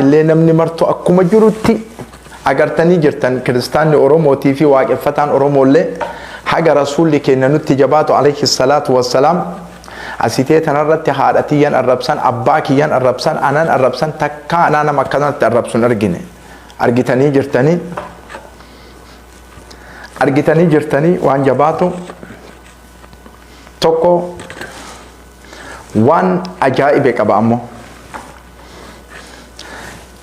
اللي نمني مرتو أكما جروتي أغرتني جرتن كريستاني أوروموتي في واقفتان أورومو اللي حاجة رسول لكي ننتي جباتو عليه الصلاة والسلام أسيتي تنرد حارتيا الربسان أباكيا الربسان أنان الربسان تكا أنا مكانت الربسان أرجتني جرتني وان جباتو توكو وان أجائبك أبامو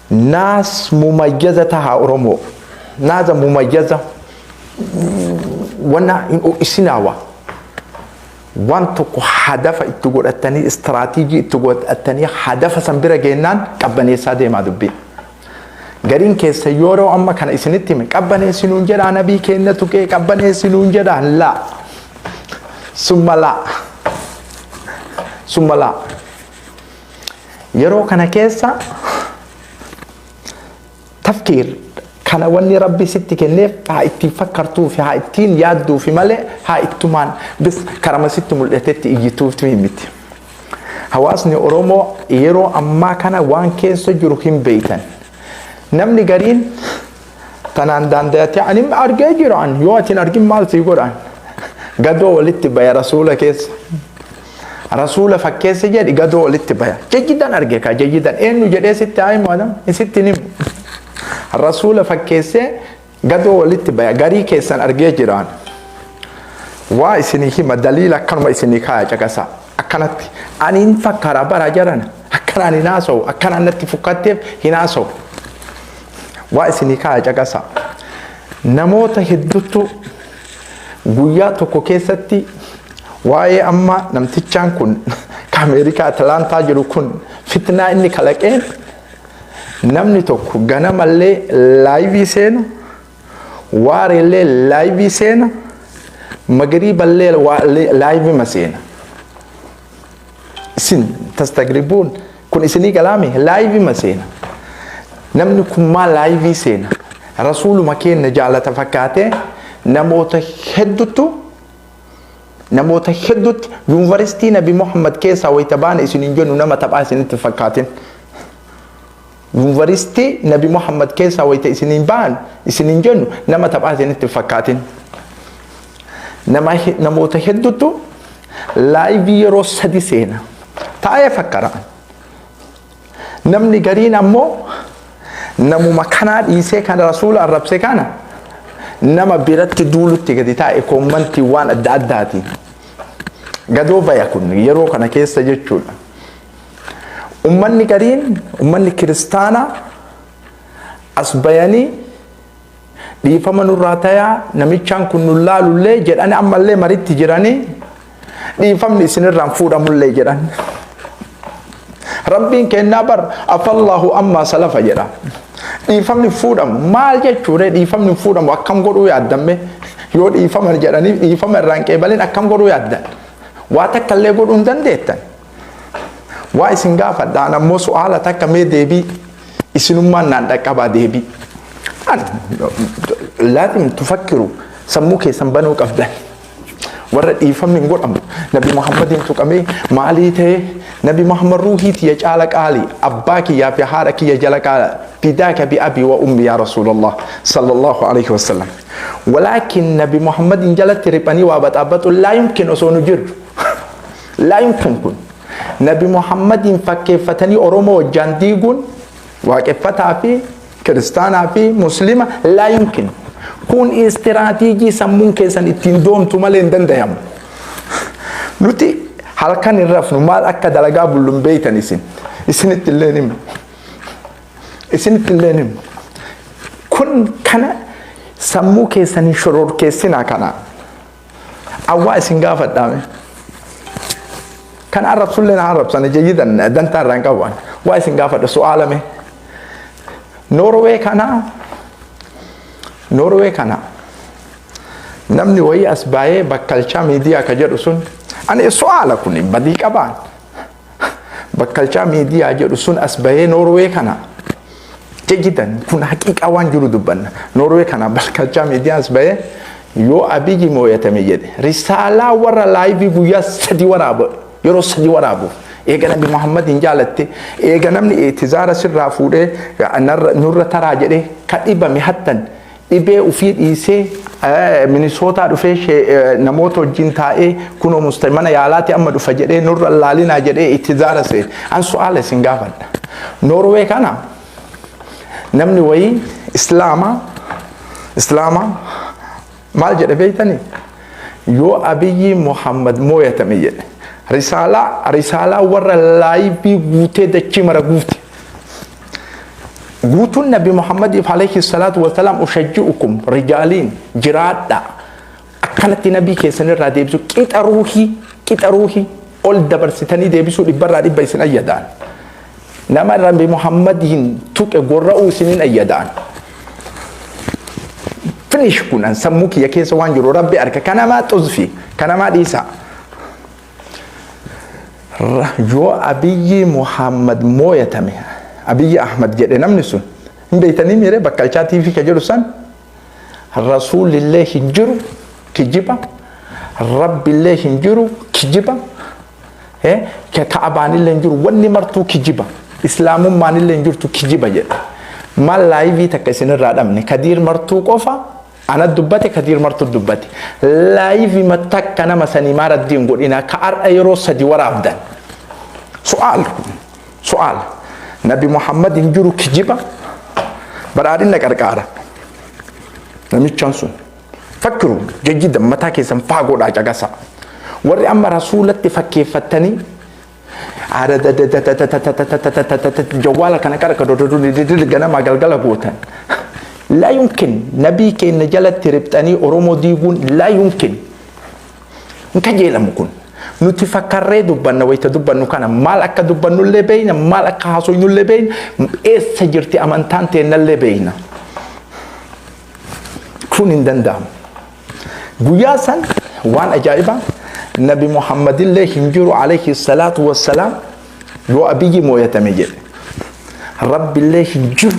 ناس مميزة أورومو ناس مميزة وانا إسناوا وان توكو هدف اتقول التاني استراتيجي اتقول التاني هدف سنبرا جينان قبني سادي ما دبي غارين كيس يورو أما كان إسنتي من قبني سنونجرا نبي كينة توكي قبني سنونجرا لا ثم لا يرو كان كيسا تفكير كان وني ربي ستي كنيف ها اتفكرتو في ها اتين يادو في ملء ها اتمان بس كرم ست ملئتت اجيتو تفهمت حواسني اورومو يرو اما كان وان كيس جروكين بيتن نمني غارين تنان داندات يعني ارجي جيران يواتين ارجي مال سيغوران غدو ولت بيا رسول كيس رسول فكيس جدي غدو ولت بيا جيدا ارجيكا جيدا انو جدي ست اي مادام ست نيم الرسول فكيسه قدو ولت بيا غاري كيسان ارجي جيران وا اسنيكي ما دليل كان ما اسنيكا جكسا اكنت اني فكر برا جران اكناني ناسو اكنان نتفكتف هناسو وا اسنيكا جكسا نموت هدتو غويا توكو كيستي واي اما نمتيچان كون كاميريكا اتلانتا جرو كون فتنه اني كلاكين namni tokko ganamallee laayivii seena waareellee laayivii seena magriiballee laayivii maseena isin tastagribuun kun isinii galaami laayivii maseena namni kun maa laayivii seena rasuuluma keenya jaalata fakkaatee namoota hedduutti yuunivarsiitii nabi Muhammad keessaa wayita baana isiniin jennu nama taphaa isinitti fakkaatin يونيفرسيتي نبي محمد كيسا ويتا إسنين جنو نما تبعثين اتفاقاتين نما تهددو لايفي روس سديسينا تايا فكران نمني قرين أمو نمو مكانات إيسي كان رسول الرب سيكانا نما بيرت دولو تيغدي تايا كومنتي وان أداداتي قدو بيكون يرو كان كيسا جيتشولا أمني كرين أمني كريستانا أسبياني دي فمن الراتيا نميشان كن الله لله جراني أما الله مريت تجراني دي فمن سنر رنفور أم الله جران ربين كنا بر أفالله أما سلف جرا دي فمن فور أم مال جتورة دي فمن فور أم وكم قروا يادمه يود دي فمن جراني دي فمن رانك بالين أكم قروا يادن واتكلم قرون دندتن وايسين غافا دانا مو سؤال تاكا مي ديبي اسنما ناندكابا ديبي لازم تفكروا سموكي سنبنو قفدان ورد يفهم من قول نبي محمد تقامي ماليته نبي محمد روحي تيجعلك علي أباك يا في حارك يجعلك على بداك بأبي وأمي يا رسول الله صلى الله عليه وسلم ولكن نبي محمد جلت رباني وابد أبد لا يمكن أصون جر لا يمكن كن نبي محمد فكيفتني أورومو جانديغون وكيفتها في كريستانا في مسلمة لا يمكن كون استراتيجي سمون كيسان اتندوم تمالين دندهم نوتي حلقان الرف نمال أكا دلقا بلن بيتا نسين اسن التلينم كون كان سمو كيسان شرور كيسنا كان أوا اسن غافت دامي كان عرب سلنا عرب سنة جيدا دنتا رانكوان وايسن غافت سؤال مي نوروي كان نمني وهي أسباعي بكالشا ميديا كجرسون أنا سؤال كوني بديك أبان بكالشا ميديا جرسون أسباعي نوروي كان جيدا كون حقيقة أوان جرو دبنا نوروي كان بكالشا ميديا أسباعي يو أبيجي مو يتميد رسالة ورا لايفي بويا سدي ورابو يرو سدي ورابو eega nabi Muhammadin jaalatte eega namni itizaara sirraa fuudhee nurra taraa jedhee kadhibame hattan dhibee ufii dhiisee Minnesota dhufee namoota wajjin taa'ee kunoo muslimana yaalaati amma dhufa jedhee nurra laalinaa jedhee itizaara see an su'aala isin gaafadha Norway kana namni wayii islaama maal jedhe beeytanii yoo Abiyyi Muhammad mooyatame jedhe risaalaa warra laayivii guutee dachii mara guute guutuun nabi Muhammad alayhi salatu wa salam ushajji'ukum rijaaliin jiraadha akkanatti nabii keessan irraa deebisu qixa ruuhii ol dabarsitanii deebisuu dhibbarraa dhibba isin ayyadaan nama nabi Muhammadin tuqe gorra'uu isinin ayyadaan finish kunan sammuu kiyya keessa waan jiru rabbi arka kanamaa xuzfi kanamaa dhiisa yoo Abiyyi Muhammad mooyatame Abiyyi Ahmad jedhe namni sun hin beeytanii mire bakkalchaa TV ka jedhu san rasuulillee hin jiru kijiba rabbillee hin jiru kijiba ka'abaanillee hin jiru wanni martuu kijiba islaamummaanillee hin jirtu kijiba jedhe maal laayivii takka isinirraa dhabne kadiir martuu qofa ana dubbate kadiir martuu dubbate laayivii matakka nama sanii maaraddiin godhina ka ar'a yeroo sadi waraabdan su'aal nabi Muhammad hin jiru kijiba badhaadhina qarqaara namichaan sun fakkiru jajjidan mataa keessan faagoodhaa caqasa warri amma rasuulatti fakkeeffattanii jawwaala kana qarqa ganama galgala gootan لا يمكن نبي كي نجلت تربتني أرومو ديبون لا يمكن نكجيل مكون نتفكر دبنا ويتدبنا كان مالك دبنا اللي بين مالك حاسون اللي بين إيه سجرتي أمانتان تين اللي بين كون دندام قياسا وان أجايبا نبي محمد الله ينجر عليه الصلاة والسلام لو أبي مويتمجد رب الله ينجر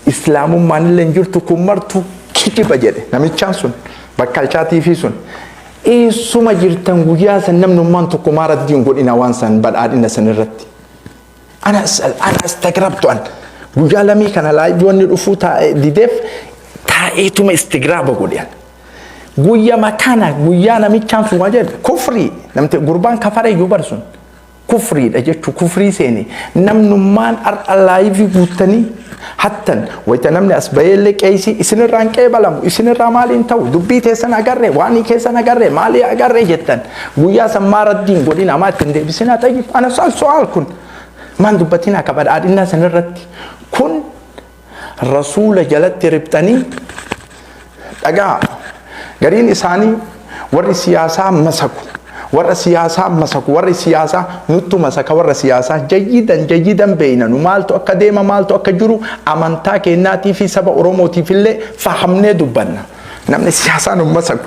islaamummaan illee jirtu kun martu kijiba jedhe namichaan sun bakkalchaatii fi sun eessuma jirtan guyyaa san namnummaan tokko maaraddiin godhina waan san badhaadhina san irratti ana istagrabtu an guyyaa lamii kana laayivii dhufuu dideef taa'eetuma istigraaba godhan guyyaa makana guyyaa namichaan sun waa jedhe kufrii namte gurbaan kafare iyyuu barsun kufriidha jechuu kufrii seeni namnummaan ar'a laayivii guuttanii hattan wayta namni asbayelle qeeysi isinirraa qeebalamu isinirraa maaliin ta'u dubbii teessan agarre waanii keessan agarre maalii agarre jettan guyyaa san maaraddiin godhin amaa ittiin deebisinaa ta'ii ana su'aal kun maan dubbatiin akka badhaadhinaa san irratti kun rasuula jalatti ribxanii dhagaa gariin isaanii warri siyaasaa masaku warra siyaasaa nuttu masaka warra siyaasaa jayyidan beeynanu maaltu akka deema maaltu akka jiru amantaa kennaatii fi saba oromootiif illee fahamnee dubbanna namni siyaasaa nu masaku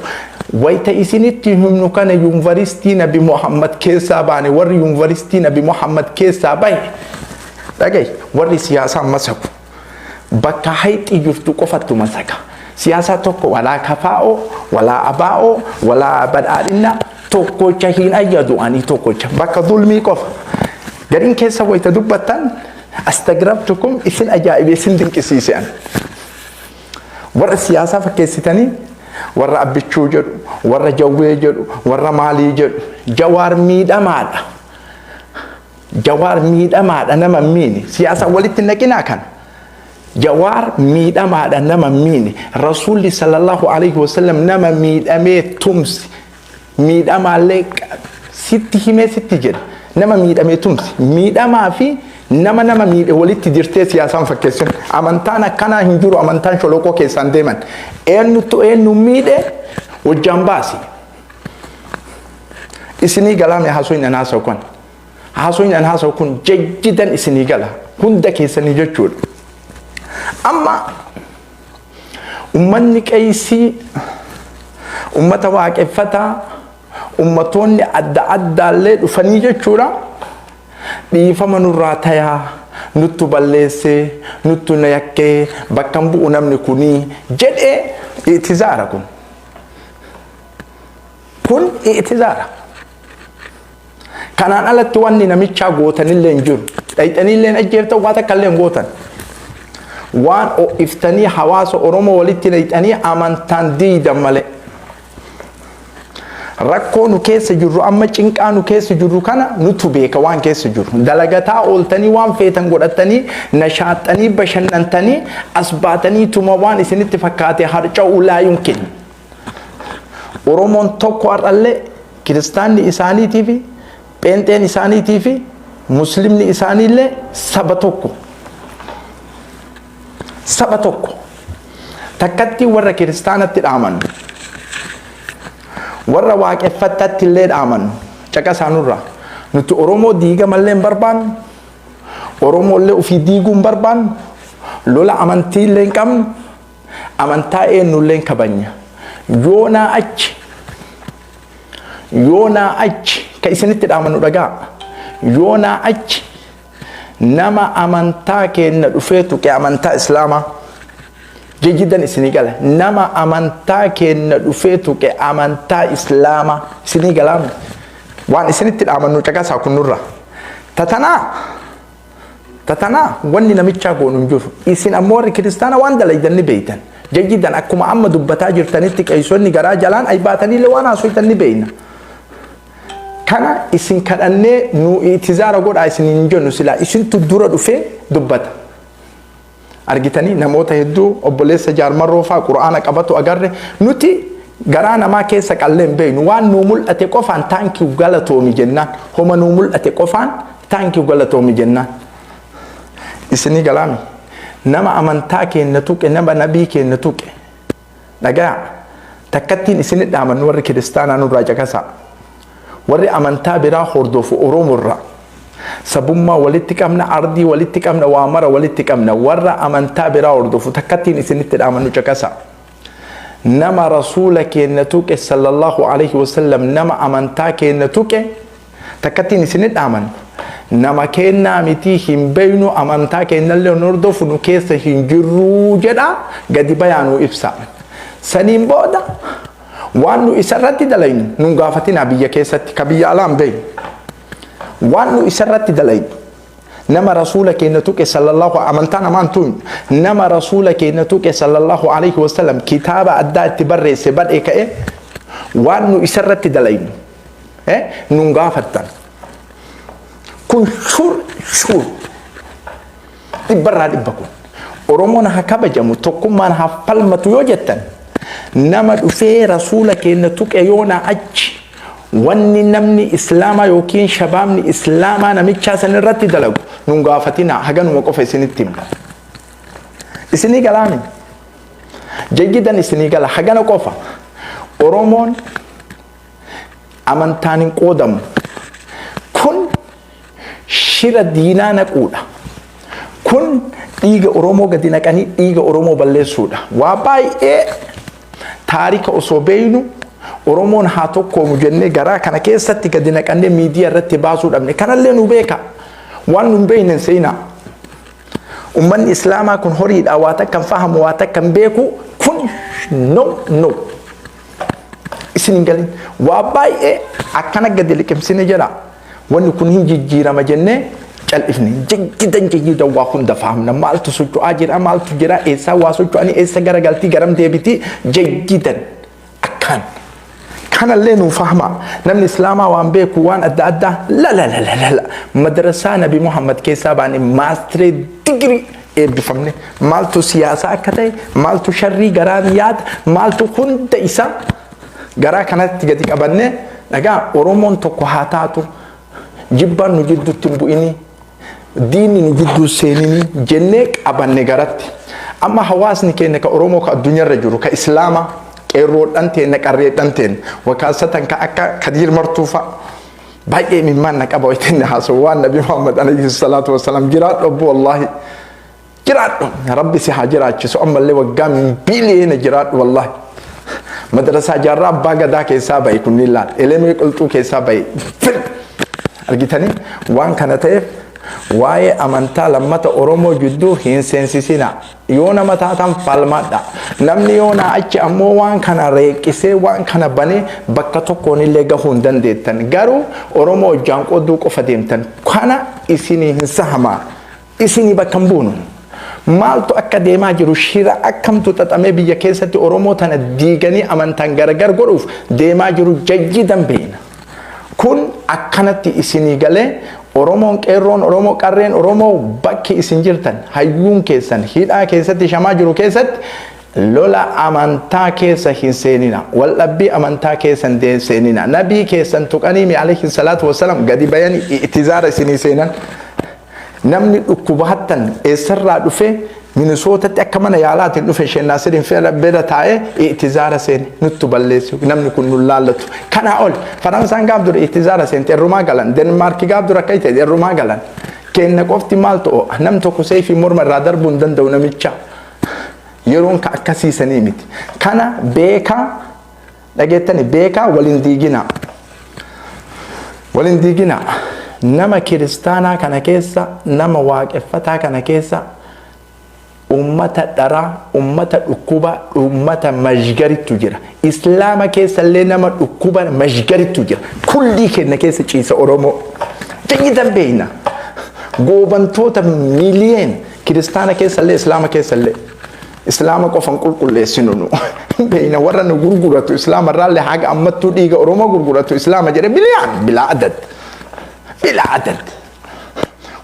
wayta isinitti himnu kana yuunivarsiitii nabi Muhammad keessaa baane warri yuunivarsiitii nabi Muhammad keessaa bahe dhagay warri siyaasaa masaku bakka hayxii jirtu qofattu masaka siyaasaa tokko walaa kafaa'oo walaa abaa'oo walaa badhaadhinaa tokkocha hin ayyadu ani tokkocha bakka dhulmii qofa gariin keessa wayta dubbatan astagrabtukum isin ajaa'ibe isin dinqisiisan warra siyaasaa fakkeessitanii warra abbichuu jedhu warra jawwee jedhu warra maalii jedhu jawaar miidhamaadha nama miini siyaasa walitti naqinaa kan jawaar miidhamaadha nama miini rasuulli sallallahu alaihi wasallam nama miidhamee tumsi miidhamaallee sitti himee sitti jedha nama miidhamee tumsi miidhamaa fi nama miidhe walitti jirtee siyaasaan fakkeessun amantaan akkanaa hin jiru amantaan sholoqoo keessaan deeman eenyu miidhe wajjaan baasi isinii galaame haasoo hin haasa'u kun jajjidan isinii gala hunda keessanii jechuudha amma ummanni qeeysii ummata waaqeffataa ummatoonni adda addaallee dhufanii jechuudha dhiifama nurraa tayaa nuttu balleessee nuttu na yakkee bakkan bu'u namni kunii jedhee i'tizaara kun i'tizaara kanaan alatti wanni namichaa gootanillee hin jiru dhayxanillee ajjeeftan waa takka illee hin gootan waan iftanii hawaasa Oromoo walitti dhayxanii amantaan diidan malee rakkoo nu keessa jirru amma cinqaa nu keessa jirru kana nutu beeka waan keessa jirru dalagataa ooltanii waan feetan godhatanii nashaaxanii bashannantanii as baatanii tuma waan isinitti fakkaate harca'uu laa yumkin Oromoon tokko har'allee kiristaanni isaaniitii fi pheenxeen isaaniitii fi muslimni isaaniillee saba tokko takkatti warra kiristaanatti dhaaman warra waaqeffatatti illee dhaaman caqasaanurra nuti Oromoo diiga mallee hin barbaannu Oromoo illee ofii diiguu hin barbaannu lola amantii illee hin qabnu amantaa eenyu illee hin kabajna yoonaa achi ka isinitti dhaamannu dhagaa yoonaa achi nama amantaa kenna dhufee tuqe amantaa islaamaa jijjidan isinii gala nama amantaa kenna dhufee tuqe amantaa islaamaa isinii galaame waan isinitti dhaamannu caqasaa kunnurra tatanaa wanni namichaa goonu hin jiru isin ammoo warri kiristaana waan dalaydanni beeytan jijjidan akkuma amma dubbataa jirtanitti qeessonni garaa jalaan ay baataniillee waan haasoytan ni beeyna kana isin kadhannee nu itizaara godhaa isin hin jennu silaa isintu dura dhufee dubbata argitanii namoota hedduu obboleessa jaarmarroo faa qura'aana qabatu agarre nuti garaa namaa keessa qalleen beeynu waan nuu mul'ate qofaan taankiif galatoomi jennaan homa nuu mul'ate qofaan taankiif galatoomi jennaan isinii galaami nama amantaa kenna tuqe nama nabii kenna tuqe dhagaa takkattiin isinii dhaamannu warri kiristaanaa nurraa caqasaa warri amantaa biraa hordofu Oromoorraa sabummaa walitti qabna ardii walitti qabna waamara walitti qabna warra amantaa biraa hordofu takkattiin isinitti dhaamannu caqasaa nama rasuula kenna tuqe sallallahu alaihi wasallam nama amantaa kenna tuqe takkattiin isinii dhaamannu nama kennaa mitii hin beeynu amantaa kennallee hordofu nu keessa hin jirruu jedha gadi bayaanuu ibsa saniin booda waan nu isarratti dalaynu nun gaafatina biyya keessatti ka biyya alaan beeynu waan nu isarratti dalaynu nama rasuula kenna tuqe sallallahu amantaa namaan tuun nama rasuula kenna tuqe sallallahu alaihi wasallam kitaaba addaa itti barreesse badhee ka'e waan nu isarratti dalaynu nun gaafattan kun shur dhibbarraa dhibba kun Oromoon haa kabajamu tokkummaan haa falmatu yoo jettan nama dhufee rasuula kenna tuqe yoonaa achi wanni namni islaamaa yookiin shabaabni islaamaa namichaa san irratti dalagu nun gaafatina haganuma qofa isinitti himna isinii galaami jayyidan isinii gala hagana qofa Oromoon amantaan hin qoodamu kun shira diinaa naquudha kun dhiiga Oromoo gadi naqanii dhiiga Oromoo balleessuudha waa baay'ee taarika osoo beeynu Oromoon haa tokkoomu jennee garaa kana keessatti gadi naqannee miidiyaa irratti baasuu dhabne kanallee nu beeka waan nu beeynen seenaa ummanni islaamaa kun horiidha waa takkan fahamu waa takkan beeku kun no isin hin galin waa baay'ee akkana gadi liqimsine jedha wanni kun hin jijjiirama jennee cal'ifne jayyidan waa hunda fahamna maaltu socho'aa jira maaltu jira eessaa waa socho'anii eessa garagaltii garam deebitii jayyidan akkaan kanallee nu fahama namni islaamaa waan beeku waan adda addaa la madrasaa nabi Muhammad keessaa baane maastiree digirii eebbifamne maaltu siyaasaa akka ta'e maaltu sharrii garaan yaada maaltu hunda isaa garaa kanatti gadi qabanne dhagaa Oromoon tokko haa taatu jibbaan nu jidduutti hin bu'inii diinni nu jidduu seeninii jennee qabanne garatti amma hawaasni keenya ka Oromoo ka addunyaarra jiru ka islaamaa qeerroodhaan teenya qarreedhaan teenya wakaasatan ka akka Kadiir Martuufa baay'ee mimmaan na qaba wayitinni haasa'u waan nabi Muhammad alayhi salaatu wasalaam jiraadhu obbo wallahi jiraadhu rabbi si haa jiraachisu ammallee waggaa biliyeena jiraadhu wallahi madrasaa jaarraa abbaa gadaa keessaa bahe kunniin laal elemee qulxuu keessaa bahe argitanii waan kana ta'eef waa'ee amantaa lammata Oromoo jidduu hin seensisina. Yoo nama taatan falmadha. Namni yoo na achi ammoo waan kana reeqisee waan kana banee bakka tokkoon illee gahuu hin dandeettan. Garuu Oromoo hojjaan qodduu qofa deemtan. Kana isinii hin sahamaa. Isinii bakka hin buunu. Maaltu akka deemaa jiru shira akkamtu xaxamee biyya keessatti Oromoo tana diiganii amantaan garagar godhuuf deemaa jiru jajjidan beena. Kun akkanatti isinii galee Oromoon qeerroon Oromoo qarreen Oromoo bakki isin jirtan hayyuun keessan hidhaa keessatti shamaa jiru keessatti lola amantaa keessa hin seenina. Waldhabbii amantaa keessan seenina. Nabii keessan tuqanii alayhi salaatu wasalaam gadi bayanii itizaara isinii seenan. Namni dhukkubaattan eessarraa dhufe Minisootatti akka mana yaalaatiin dhufe Sheekh Naasiriin bira taa'ee itizaara seeni nutti balleessu namni kun nu laallatu. Kanaa ol Faransaan gaaf dura itizaara seente errumaa galan Denmaarki gaaf dura akka ta'e errumaa galan kenna qofti maal ta'o nam tokko seefii morma irraa darbuu hin danda'u namicha yeroon ka akkasiisanii miti. Kana beekaa dhageettani beekaa waliin diiginaa. Waliin diiginaa. Nama kiristaanaa kana keessa nama waaqeffataa kana keessa ummata dharaa ummata dhukkuba ummata mashgaritu jira. Islaama keessa illee nama dhukkuba mashgaritu jira. Kulli kenna keessa ciisa Oromoo jayyidan beeyna. Goobantoota miiliyeen kiristaana keessa illee islaama keessa illee islaama qofan qulqulleessinu nu beeyna warra nu gurguratu islaama irraallee haga ammattuu dhiiga Oromoo gurguratu islaama jedhe bilaa adad. Bila adad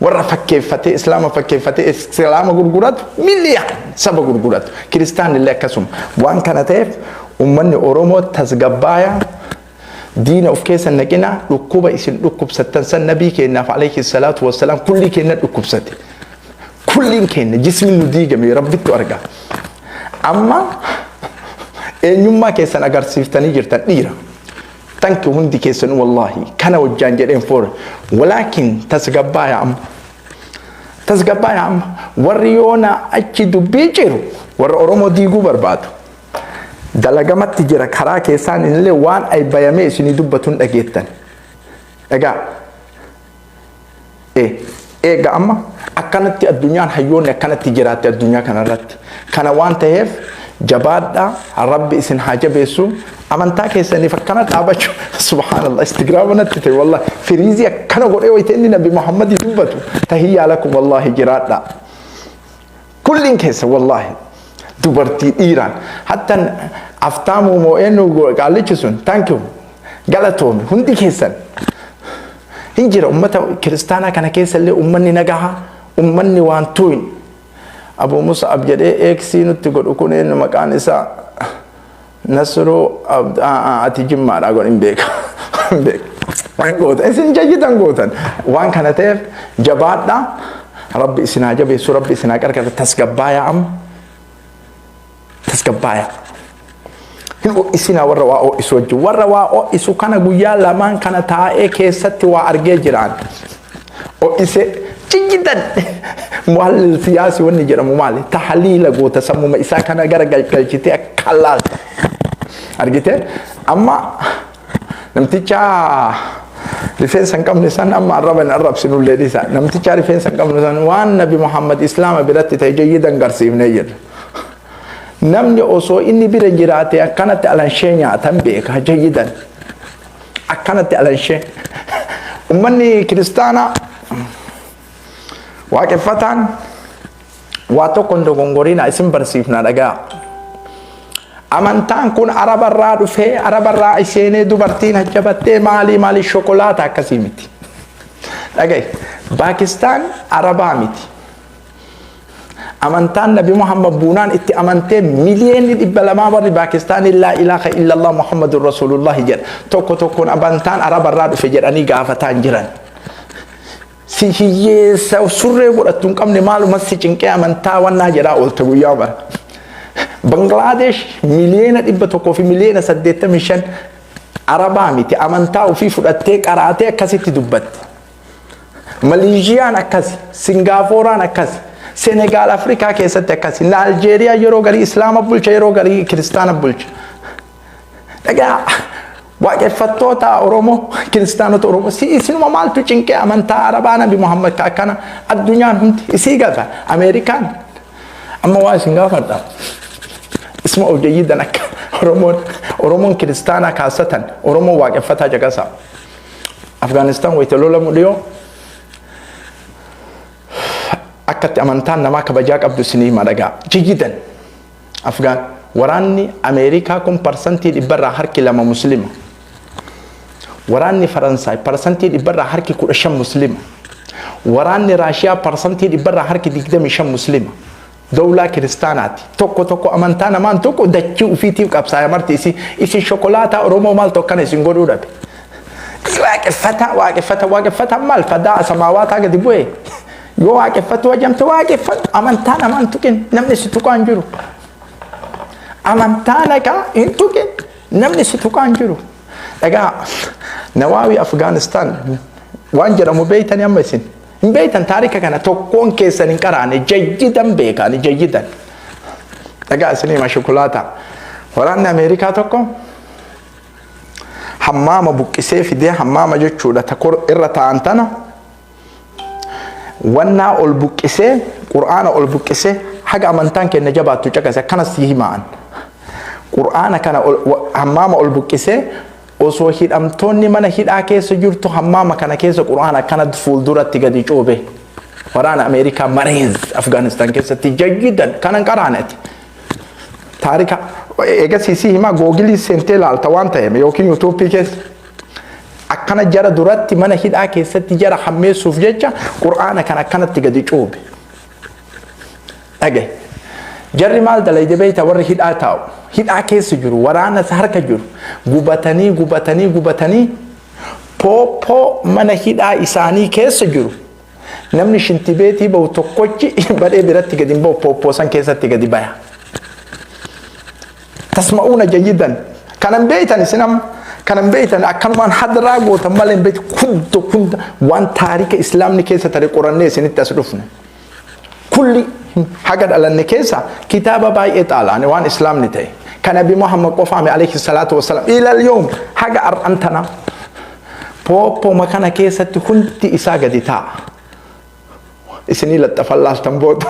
warra fakkeeffatee islaama fakkeeffatee islaama gurguratu miliyaan saba gurguratu kiristaan illee akkasuma waan kana ta'eef ummanni Oromoo tasgabbaaya diina of keessa naqina dhukkuba isin dhukkubsattan san nabii keenyaaf alayhi salaatu wassalaam kulli keenya dhukkubsate kulliin keenya jismin nu diigame rabbittu arga amma eenyummaa keessan agarsiiftanii jirtan dhiira. Tanki hundi keessan wallahi kana wajjaan jedheen foora walakin tasgabbaaya amma warri yoona achi dubbii jiru warra Oromoo diiguu barbaadu dalagamatti jira karaa keessaan illee waan ay bayamee isinii dubbatuun dhageettan egaa eega amma akkanatti addunyaan hayyoonni akkanatti jiraatti addunyaa kanarratti kana waan ta'eef jabaadha rabbi isin haa jabeessu amantaa keessaniif akkana dhaabachuu subhanallah istigraamanatti ta'e wallahi firiizii akkana godhee wayita inni nabi Muhammadii dubbatu tahiyyaa lakum wallahi jiraadha kulliin keessa wallahi dubartii dhiiraan hatta aftaamu moo'eennu qaallichi sun thank you galatoomi hundi keessan hin jira ummata kiristaanaa kana keessa illee ummanni nagaha ummanni waan tuyin Abu Mus'ab jedhee eeksii nutti godhu kun eenyu maqaan isaa Nasru ati jimmaadha godhin beeka goota isin jayyitan gootan waan kana ta'eef jabaadha rabbi isin haa jabeessu rabbi isin haa qarqara tasgabbaaya amma tasgabbaaya isin warra waa ho'isu wajjin warra waa ho'isu kana guyyaa lamaan kana taa'ee keessatti waa argee jiraan ho'ise jayyitan muhallil siyaasi wanni jedhamu maali tahliila goota sammuma isaa kana gara galchite akka laal argite amma namticha rifeensa hin qabne san amma arraban arrabsinu illee dhisa namticha rifeensa hin qabne san waan nabi Muhammad islaama biratti ta'e jayyidan garsiifnee jedha namni osoo inni bira jiraate akkanatti alanshee nyaatan beeka jayyidan akkanatti alanshee ummanni kiristaanaa waaqeffataan waa tokko hin dogongoriina isin barsiifna dhagaa amantaan kun arabarraa dhufee arabarraa isheenee dubartiin hajjabattee maali shokolaata akkasii miti dhagaye Paakistaan arabaa miti amantaan nabi Muhammad buunaan itti amantee miliyoonni 200 warri Paakistaan la ilaha illallah Muhammadur Rasulullah jedha tokkoon amantaan arabarraa dhufe jedhanii gaafataan jiran si hiyyeessa surree godhattu hin qabne maaluma si cinqee amantaa wannaa jedhaa oolte guyyaa bara Bangladesh miliyoona 100 fi miliyoona 85 arabaa miti amantaa ofii fudhattee qaraatee akkasitti dubbatti Maleeshiyaan akkasi Singaappooraan akkasi Senegaal Afrikaa keessatti akkasi Aljeeriyaa yeroo garii islaama bulcha yeroo garii kiristaana bulcha dhagaa waaqeffattoota Oromoo kiristaanota Oromoo isinuma maaltu cinqee amantaa Arabaa Nabi Muhammad ka akkana addunyaan hundi isii gaza Ameerikaan amma waa isin gaafadha isma ogeeyyiidhaan akka Oromoon kiristaanaa kaasatan Oromoon waaqeffataa jagasaa Afgaanistaan wayita lolamu dhiyoo akkatti amantaan namaa kabajaa qabdu isinii madhagaa jiggidan Afgaan waraanni Ameerikaa kun parsantii dhibbarraa harki 2 muslima waraanni Faransaay parsantii dhibbarraa harki 15 muslima waraanni Raashiyaa parsantii dhibbarraa harki 25 muslima dawlaa kiristaanaati tokko amantaa namaan tokko dachii ufiitiif qabsaa'e marti isin shokolaataa Oromoo maal tokkana isin godhuu dhabe waaqeffata maal fadaa samaawataa gadi bu'e yoo waaqeffatu wajjamte waaqeffatu amantaa namaan tuqin namni si tuqaan jiru amantaa nagaa hin tuqin namni si tuqaan jiru dhagaa Nawaawi Afgaanistaan waan jedhamu beeytanii amma isin hin beeytan taarika kana tokkoon keessan hin qaraane jayyidan beekani jayyidan dhagaa isinii mashukulaata waraanni Ameerikaa tokko hammaama buqqisee fidee hammaama jechuudha takor irra ta'an tana wannaa ol buqqisee Qur'aana ol buqqisee haga amantaan kenna jabaattu caqase akkanas himaan Qur'aana kana hammaama ol buqqisee osoo hidhamtoonni mana hidhaa keessa jirtu hammaama kana keessa Qur'aana kana fuulduratti gadi coobe waraana Ameerikaa Marines Afgaanistaan keessatti jayyidan kanan qaraanati taarika eegasii himaa googilii seentee laalta waan ta'eef yookiin yuutuubii keessa akkana jara duratti mana hidhaa keessatti jara hammeessuuf jecha Qur'aana kana akkanatti gadi coobe dhagaye jarri maal dalayde beeyta warri hidhaa taa'u hidhaa keessa jiru waraana harka jiru gubatanii poopoo mana hidhaa isaanii keessa jiru namni shintibeetii bahu tokkochi badhee biratti gadi bahu poopoo san keessatti gadi baya tasma'uuna jayyidan kanan beeytan isinam kanan beeytan akkanumaan hadraa gootan malee beeytu hunda waan taarika islaamni keessa tare qorannee isinitti as dhufne kulli haga dhalanne keessa kitaaba baay'ee xaalaane waan islaamni ta'e kan Nabi Muhammad qofaame alayhi salatu wassalam ilal yoom haga ar'antana poopoo makana keessatti hundi isaa gadi taa'a isinii laxxafallaaltan booda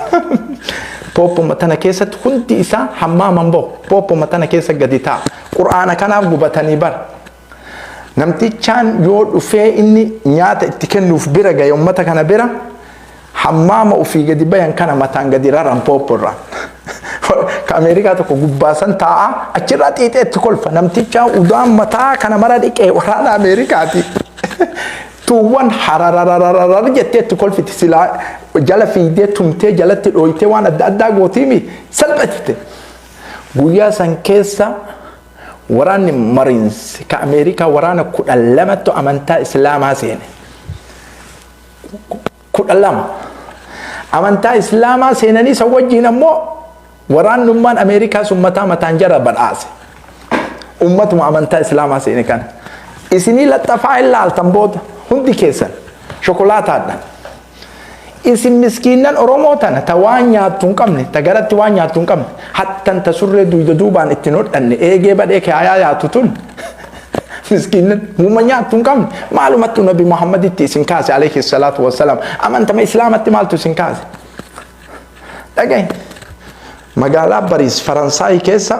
poopoo matana keessatti hundi isaa hammaaman bahu poopoo matana keessa gadi taa'a Qur'aana kanaaf gubatanii bara namtichaan yoo dhufee inni nyaata itti kennuuf bira gahe ummata kana bira hammaama ufii gadi bayan kana mataan gadi raran poopporraan ka Ameerikaa tokko gubbaasan taa'a achirraa xiixeetti kolfa namtichaa udaan mataa kana mara dhiqee waraana Ameerikaati tuuwwan hararararar jetteetti kolfiti silaa jala fiidee tumtee jalatti dhooytee waan adda addaa gootiimi salphatite guyyaa san keessa waraanni Marines ka Ameerikaa waraana 12 amantaa Islaamaa seene 12 amantaa Islaamaa seenanii sa wajjin ammoo waraannummaan Ameerikaa summataa mataan jara badhaase ummatuma amantaa Islaamaa seene kana isinii laxxafaa ilaaltan booda hundi keessan shokolaataadhaan isin miskiinan Oromoo tana ta waan nyaattu hin qabne ta garatti waan nyaattu hin qabne hattan ta surree duyda duubaan ittiin hodhanne eegee badhee kaayaa yaatu tun miskiinan muuma nyaattu hin qabne maalumattu Nabi Muhammaditti isin kaase alayhi salatu wassalaam amantama Islaamatti maaltu isin kaase dhagaye magaalaa Bariis Faransaay keessa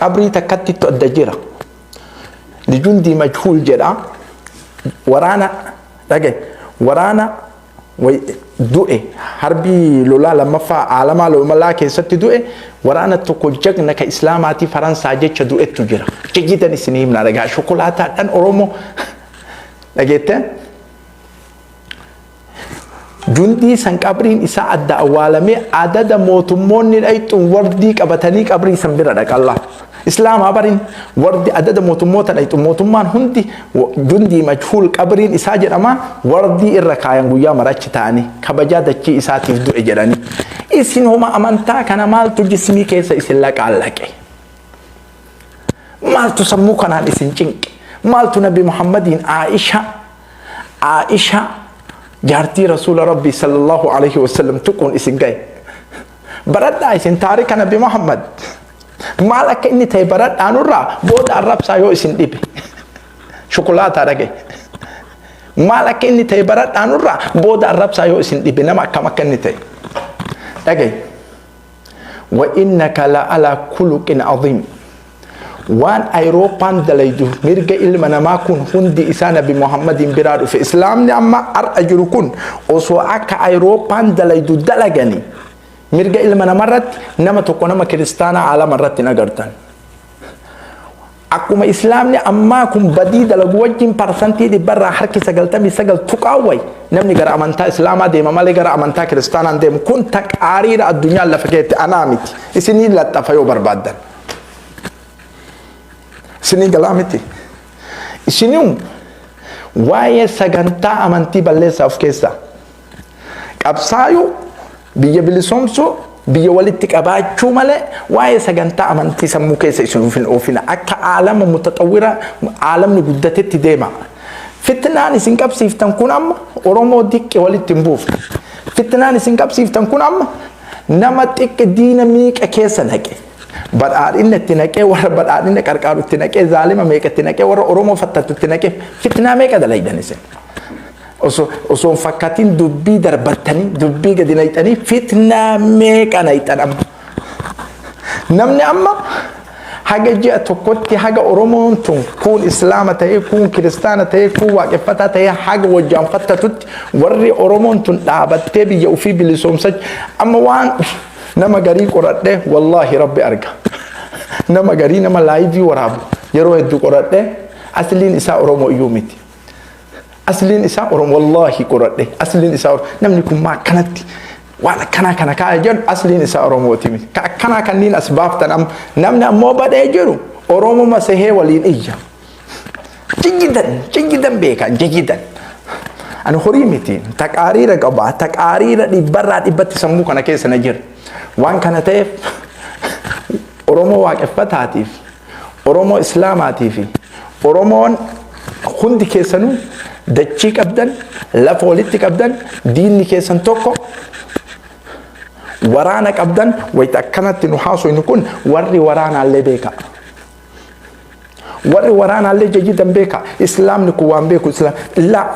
qabrii takkatti adda jira lijundi majhul jedha waraana dhagaye waraana du'e harbii lolaa lammaffaa aalamaa lolaa keessatti du'e waraana tokko jagna ka Islaamaatii Faransaa jecha du'ettu jira jiggidan isinii himna dhagaa shokolaataadhaan Oromoo dhageette jundii san qabriin isaa adda awwaalamee adada mootummoonni dhayxuun wardii qabatanii qabrii san bira dhaqalla Islaamaa barin wardi adada mootummoota dhayxu mootummaan hundi jundii majhul qabriin isaa jedhama wardii irra kaayan guyyaa marachi ta'anii kabajaa dachii isaatiif du'e jedhanii isin homa amantaa kana maaltu jismii keessa isin laqaallaqe maaltu sammuu kanaan isin cinqe maaltu Nabi Muhammadiin Aisha jaartii Rasuula Rabbii sallallahu alaihi wasallam tuquun isin gahe baradhaa isin taarika Nabi Muhammad maal akka inni ta'e baradhaanurraa booda arrabsaa yoo isin dhibe Shukulaataa dhagaye. Maal akka inni ta'e baradhaanurraa booda arrabsaa yoo isin dhibe nama akkam akka inni ta'e. Dhagaye. Wa innaka la ala khuluqin azim. Waan Ayroopaan dalaydu mirga ilma namaa kun hundi isaa Nabi Muhammadin biraa dhufe. Islaamni amma har'a jiru kun osoo akka Ayroopaan dalaydu dalagani mirga ilma namarratti nama tokko nama kiristaanaa alamarratti hin agartan. Akkuma Islaamni ammaa kun badii dalagu wajjin parsantii dhibbarraa harki 99 tuqaawway namni gara amantaa Islaamaa deema malee gara amantaa kiristaanaan deemu kun taqaariira addunyaa lafa keetti anaa miti isinii laxxafa yoo barbaaddan. Isinii galaa miti. Isinii waa'ee sagantaa amantii balleessaa of keessaa. Qabsaayuu biyya bilisoomsuu biyya walitti qabaachuu malee waa'ee sagantaa amantii sammuu keessa isin oofina akka aalama mutaxawwira aalamni guddatetti deema. Fitnaan isin qabsiiftan kun amma Oromoo diqqe walitti hin buufne. Fitnaan isin qabsiiftan kun amma nama xiqqe diina miiqa keessa naqe. Badhaadhinni itti naqee warra badhaadhinni qarqaaru itti naqee zaalima meeqa itti naqee warra Oromoo fattatu itti naqee fitnaa meeqa dalaydan isin. Osoo fakkaatiin dubbii darbattanii dubbii gadi naqxanii fitnaa meeqa naqxan amma. Namni amma haga ji'a tokkotti haga Oromoon tun kun Islaama ta'ee kun Kiristaana ta'ee kun waaqeffataa ta'ee haga wajjaan fattatutti warri Oromoon tun dhaabattee biyya ofii bilisoomsach amma waan nama garii qoradhe wallahi rabbi arga. Nama garii nama laayivii waraabu yeroo hedduu qoradhe asliin isaa Oromoo iyyuu miti. Asliin isaa Oromoo wallahi qoradhe asliin isaa namni kun maa kanatti waan akkana kana kaa jedhu asliin isaa Oromooti miti. Ka akkana kanniin as baaftan namni ammoo badee jiru Oromoo masahee waliin iyya. Jijjidan beekan jijjidan. Ani horii miti taqaariira qaba taqaariira dhibbarraa dhibbatti sammuu kana keessa na jira. Waan kana ta'eef Oromoo waaqeffataatiif Oromoo Islaamaatiif Oromoon hundi keessanuu dachii qabdan lafa walitti qabdan diinni keessan tokko waraana qabdan wayita akkanatti nu haasofnu kun warri waraanaallee beeka. Warri waraanaallee jijjiidan beeka. Islaamni kun waan beeku Islaam illaa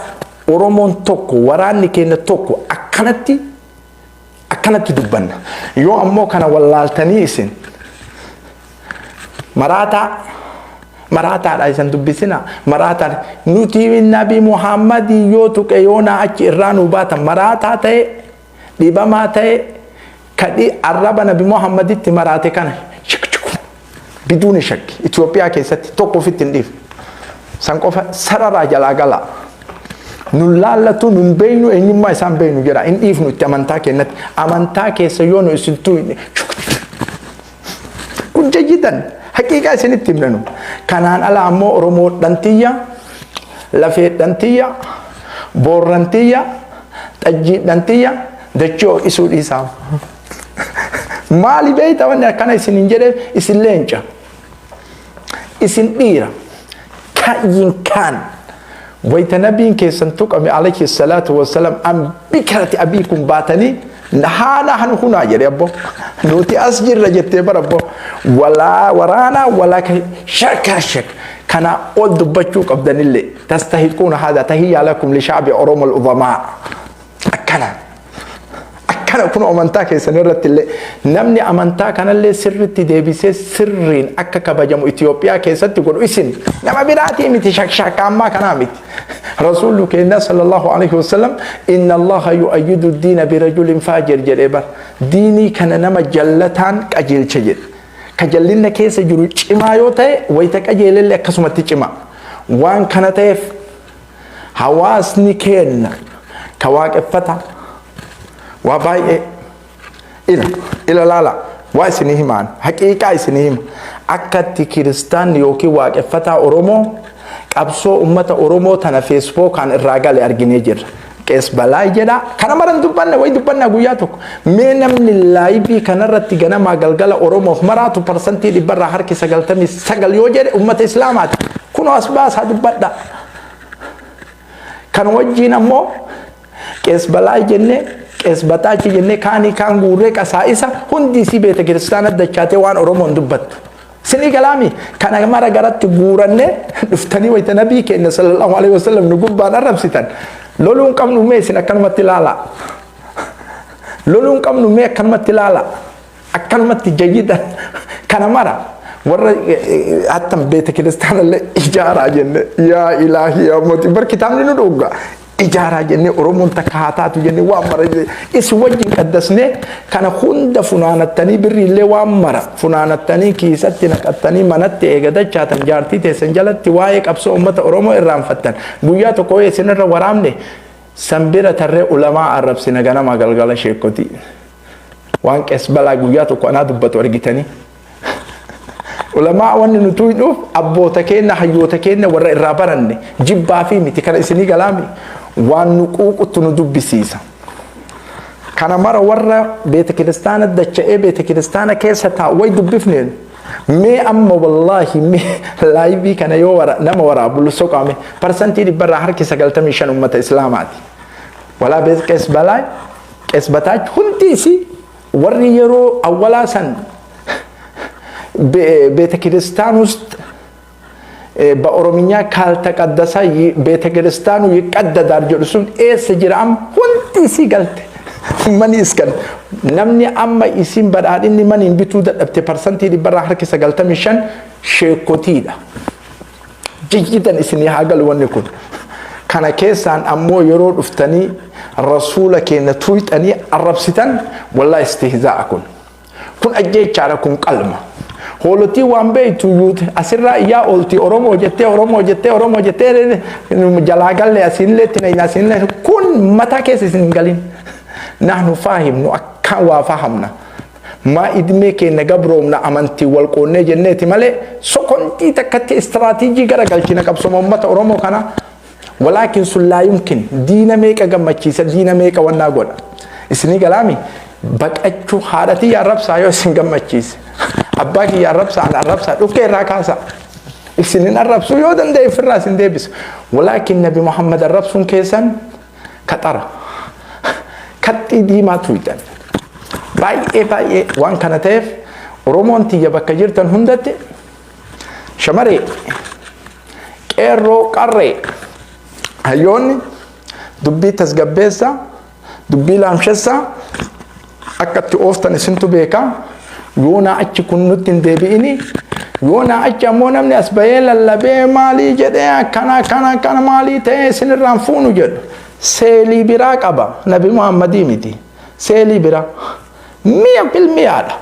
Oromoon tokko waraanni keenya tokko akkanatti dubbanna. Yoo ammoo kana wallaaltanii isin maraataadha isin dubbisina maraataan nuti Nabi Muhammadii yoo tuqe yoona achi irraa nu baatan maraataa ta'e dhibamaa ta'e kadhi arraba Nabi Muhammaditti maraate kana biduuni shakki Itoophiyaa keessatti tokko ofitti hin dhiifne san qofa sararaa jalaa galaa. Nun laallatu nun beeynu eenyummaa isaan beeynu jedha hin dhiifnu itti amantaa kennatti amantaa keessa yoo nu isintuu kun jajjidan haqiiqaa isinitti himnanu kanaan ala ammoo Oromoo dhantiyya lafee dhantiyya boorrantiyya xajjii dhantiyya dachoo isuu dhiisaa maali beeyta wanni akkana isin hin jedheef isin leenca isin dhiira ka'yin kaan wayta nabiin keessan tuqame alayhi salatu wassalam am bikrati abiikum baatanii haana hanu hunaa jedhe abbo nuti as jirra jettee bara abbo walaa waraana walaa shak kana ol dubbachuu qabdanillee tastahiquuna hada tahiyya lakum li sha'bi Oromoo al-udhamaa akkana kun amantaa keessan irratti illee namni amantaa kanallee sirritti deebisee sirriin akka kabajamu Itoophiyaa keessatti godhu isin nama biraatii miti shakshakkaammaa kanaa miti. رسول كنا صلى الله عليه وسلم إن الله يؤيد الدين برجل فاجر جريبر ديني كان نما جلتان كجيل شجر كجلنا كيس جرو ما يوتي ويتك أجيل اللي كسمت تجمع وان كانت حواسني كنا كواكب فتح وباي إلى لا واسنيهم عن حقيقة اسنيهم أكتر كريستان يوكي واكب فتح أورومو qabsoo ummata Oromoo tana Facebook kan irraa gale arginee jirra. Qees balaa jedha kana maran dubbanna guyyaa tokko mee namni laayivii kanarratti ganama galgala Oromoof maraatu parsantii dhibbarraa harki 99 yoo jedhe ummata Islaamaati kun as baasaa dubbadha. Kan wajjiin ammoo qees balaa jenne qees bataachi jenne kaanii kaan guurree qasaa isa hundi si beeta kiristaana dachaatee waan Oromoon dubbattu سني كلامي كان مرة قرأت بورنة دفتني ويت نبي كأن صلى الله عليه وسلم نقول بان الرب ستان لولون كم نمي سنا كلمة تلالا لولون كم نمي كلمة تلالا كلمة جيدة كان مرة ورا حتى بيت كريستيان اللي إجارة جنة يا إلهي يا موتي بركتام لنودوغا إجارة جنة أرومون تكهاتات جنة وامرة إس وجه قدسنة كان خند فنانة تاني بري اللي وامرة فنانة تاني كيسات نكتاني منات إيجادا شاتن جارتي تسنجلت توايك أبسو أمة أرومو إرام فتن بويا تقوي سنر ورامني سنبيرة ترى علماء عرب سنغانا ما قلقلا شيكوتي وانك اسبلا بويا تقوي أنا دبت ورقتني ulama wanni nutu dhuuf abboota keenya hayyoota keenya warra irraa baranne jibbaa fi miti kana isinii galaami waan nu quuquttu nu dubbisiisa kana mara warra beeta kiristaana dacha'ee beeta kiristaana keessa taa'u way dubbifneen mee amma wallaahi mee laayivii kana yoo nama waraabu soqame parsantii dhibbarraa harki 95 ummata islaamaati walaa beet qeesbataach hundiisi warri yeroo awwalaa san بيت كريستيان وست بأوروميا كالتا قدسا بيت كريستيان يقدد أرجلسون إيه سجرام هنتي سيقلت من يسكن نمني أما يسين برادين من ينبتو دا ابتي برسنتي دي برا حركي سقلتا مشان شيكوتي دا جيدا إسني هاقل ونكون كان كيسان أمو يرود افتني رسولك نتويت أني الربستان والله استهزاء أكون كن أجي شاركم قلمة هولتي وامبي تويوت أسرع يا أولتي أرومو جتة جلاجل لأسين لتنا يناسين له كون متى كيس سنغالين نحن فاهم نو أكوا فهمنا ما إدمي كي نجبرومنا أمانتي والكونة جنة ماله سكونتي تكتي استراتيجي كذا قالتنا كبسم أمة أرومو كنا ولكن سلا يمكن دينا ميكا جمعتشيس دينا ميكا وناقول إسني كلامي بقى شو حالتي يا رب سايو سنجمعتشيس أباك يا رب سان الرب سان أوكي راكاسا إكسنين الرب سو يودن ده في الراس ديبس ولكن نبي محمد الرب سون كيسان كتارا كتي دي ما تويتن باي وان كانتف رومونتي يبقى جيرتن هندت شمري كيرو كاري هيوني دبي تسجبسا دبي لامشسا أكتي أوفتن سنتو بيكا يونا أتش كنوتين دبيني يونا أتش أمونا من أسبيل اللبي مالي جدي كنا مالي تيسن الرانفون جد سيلي براك أبا نبي محمد ميتي سيلي برا 100% هذا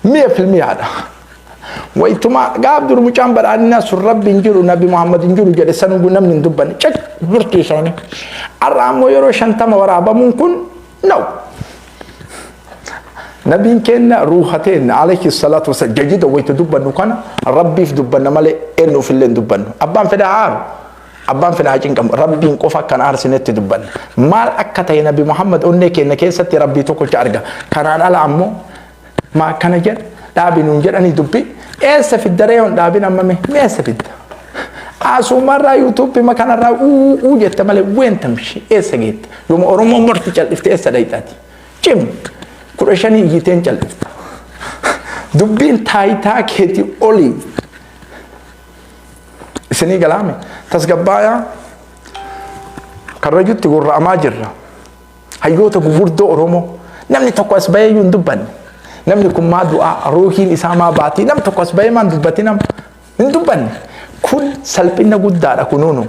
100% هذا ويتما قابدر مجامبر الناس الرب ينجروا نبي محمد ينجروا جد سنقول نمن دبني شك برتي سوني الرام ويرو شنتما ورابا ممكن نو نبي كنا روحتين عليه الصلاة والسلام جديد ويتدبن كنا ربي في دبنا ملء إنه في اللين دبنا أبان في دعار أبان في دعاجين كم ربي كوفا كان أرسنت دبنا مال أكتة نبي محمد أنك إنك ستي ربي تقول جارجا كان على عمو ما كان جد دابين ونجد أني دبي إيش في الدريون دابين أمامي ما سفيد أسو مرة يوتيوب ما كان را وجدت ملء وين تمشي إيش جيت يوم أروم مرت جل إفتاس دايتاتي جيم كرشاني يجتين جلفت دبين تايتا كيتي أولي سني كلامي تسقبايا كرجت تقول رأما جرا هيوتا بوردو أرومو نمني تقوس باي يندبن نمني كم ما دعاء روحين إسامة باتي نم تقوس باي ما ندبتي نم ندبن كل سلبنا قدارا كنونو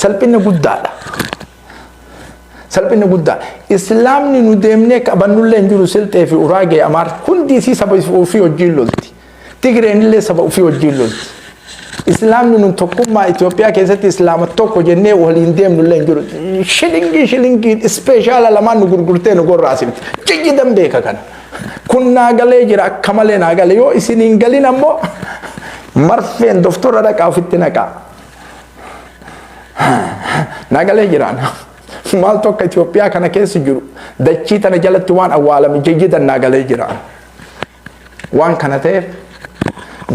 سلبنا قدارا سلبنا قدّا إسلام ندمنك أبنولا نجلو سلطة في أوراقي أمار كل دي سي سبب في وجيلولتي تيجرين اللي سبب في وجيلولتي إسلام نتوقع ما إثيوبيا كيسة إسلام توقع جنة وهاليندم نولا نجلو شلينجي سبيشال لما نقول نقول راسين جيدا بيكا كان كنا قالي جرا كمالنا قالي يو إسنين قالي نمو مرفين دكتور رك أو فتنا كا نقالي جرانا مال توك إثيوبيا كان كيس جرو دچي تنا جلت وان أولا من جيدا نقالي جرانا وان كانت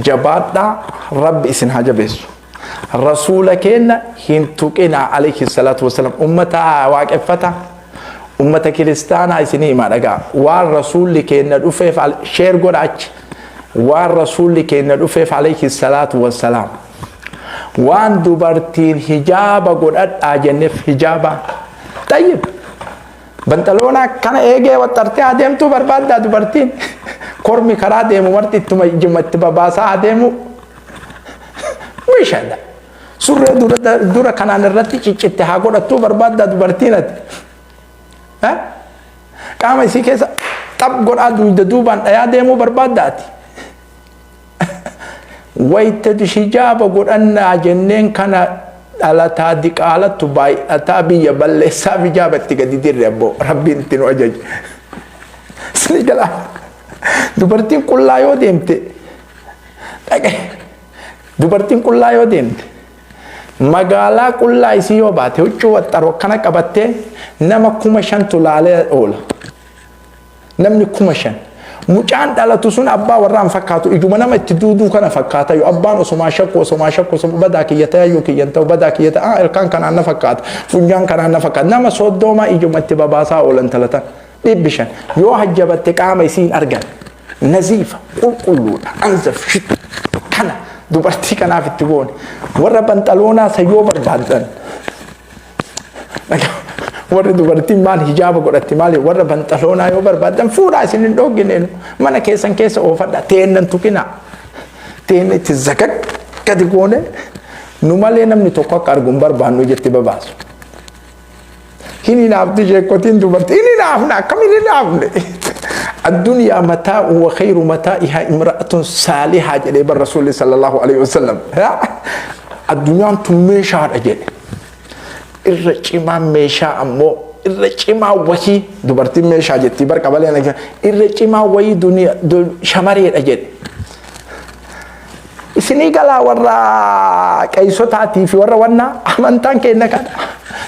جبادة رب إسن حاجة بيسو رسولك إن هنتوكنا عليه الصلاة والسلام أمتا واقفتا أمتا كريستانا إسني ما رجع والرسول لك إن الأفيف على شير قرأت والرسول كينا دفف عليه الصلاة والسلام وان دبرتين حجابا قد أجنف حجابا طيب بنتلونا كان ايجي وطرتي ادم تو برباد دبرتين كورمي كرا ديمو مرتي تم جمت باباسا ديمو ويش هذا سورة دورة كان نرتي تشيت هاغو تو برباد دبرتين ها كما يسي كيسا طب قد ادو دوبان يا ديمو برباد داتي ويتد شجاب قد ان جنين كان على تادك على تباي أتابي يبلغ سابي جابت تقدي ربو ربي انتنو أجج سنجلا دوبرتين كلها يو ديمت دوبرتين كلها يو ديمت مقالا كلها يسيو باتي وچو وطروكنا كبتة نما كمشان تلالي أولا نمني كمشان mucaan dhalatu sun abbaa warraan fakkaatu ijuma nama itti duuduu kana fakkaata yoo abbaan osuma shakku badaa kiyyata yoo kiyyan ta'u badaa kiyyata ilkaan kanaan na fakkaata funyaan kanaan na fakkaata nama soddoma ijuma itti babaasaa oolan talatan dhibbishan yoo hajjabatte qaama isiin argan naziifa qulqulluudha anzaf shit kana dubartii kanaaf itti goone warra banxaloonaa sayyoo barbaadan warra dubartiin maal hijaaba godhatti maali warra banxaloonaa yoo barbaadan fuudhaa isin hin dhooggineen mana keessan keessa oofadha teennan tuqina teenne itti zakak gadi goone nu malee namni tokko akka arguun barbaannu jetti babaasu hini naafti sheekotiin dubartii hini naafne akkamiin hin naafne الدنيا متاع وخير متاعها امرأة صالحة جل بالرسول صلى الله عليه وسلم الدنيا تمشى أجل الرجيم مشى أمو الرجيم وهي دبرتي مشى جتي بركبالي أنا الرجيم وهي دنيا شماري أجل سنيقلا ورا كيسو تاتي في ورا ونا أمانتان كأنك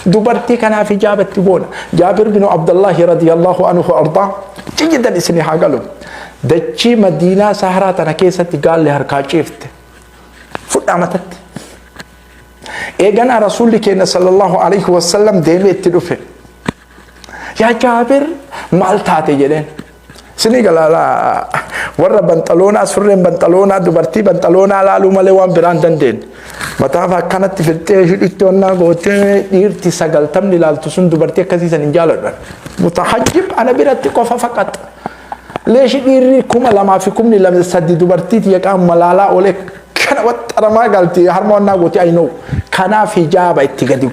دبرتي كان في جابت تبونا جابر بن عبد الله رضي الله عنه وأرضاه جدا إسني حاجلو دتشي مدينة سهرة أنا كيسة قال لي هركاشيفت فوت عمتت إيجانا رسول كنا صلى الله عليه وسلم دينو اتدوفه يا جابر مالتاتي جدين سني قال لا ورا بنطلونا سرين بنطلونا دبرتي بنطلونا لا لو ملوان براندن دين متى كانت في التيش إتونا قوتي إيرتي سجل تمني لالتسون دبرتي كذي سنجالر متحجب أنا برتي كوفا فقط ليش إيركم لما فيكم لما تسدي دبرتي تيجا ملالا ولك كنا وترى ما قلتي هرمونا قوتي أينو كنا في جابة تيجي